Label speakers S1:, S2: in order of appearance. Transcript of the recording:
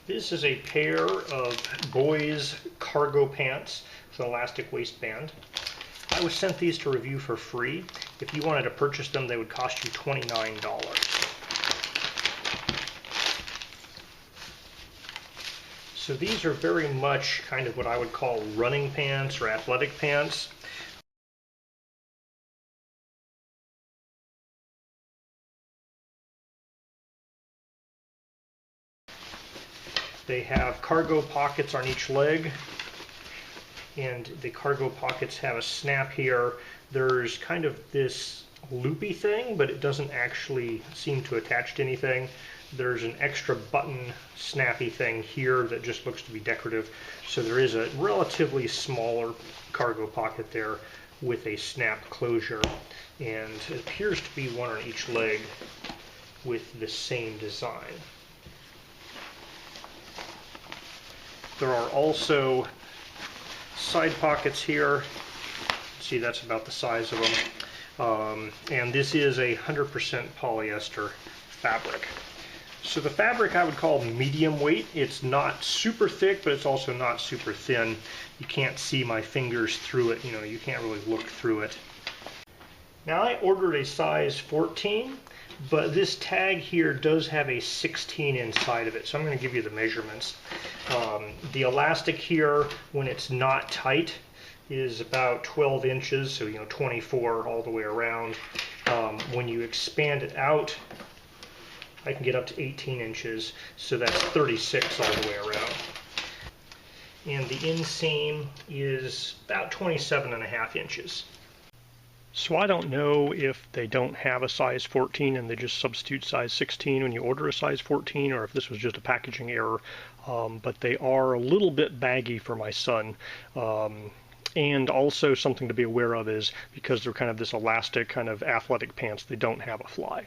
S1: This is a pair of boys' cargo pants with an elastic waistband. I was sent these to review for free. If you wanted to purchase them, they would cost you $29. So these are very much kind of what I would call running pants or athletic pants. They have cargo pockets on each leg, and the cargo pockets have a snap here. There's kind of this loopy thing, but it doesn't actually seem to attach to anything. There's an extra button snappy thing here that just looks to be decorative. So there is a relatively smaller cargo pocket there with a snap closure, and it appears to be one on each leg with the same design. There are also side pockets here. See, that's about the size of them. And this is 100% polyester fabric. So the fabric I would call medium weight. It's not super thick, but it's also not super thin. You can't see my fingers through it. You know, you can't really look through it. Now, I ordered a size 14, but this tag here does have a 16 inside of it, so I'm going to give you the measurements. The elastic here, when it's not tight, is about 12 inches, so 24 all the way around. When you expand it out, I can get up to 18 inches, so that's 36 all the way around. And the inseam is about 27.5 inches. So I don't know if they don't have a size 14 and they just substitute size 16 when you order a size 14, or if this was just a packaging error, but they are a little bit baggy for my son. And also something to be aware of is because they're kind of this elastic kind of athletic pants, they don't have a fly.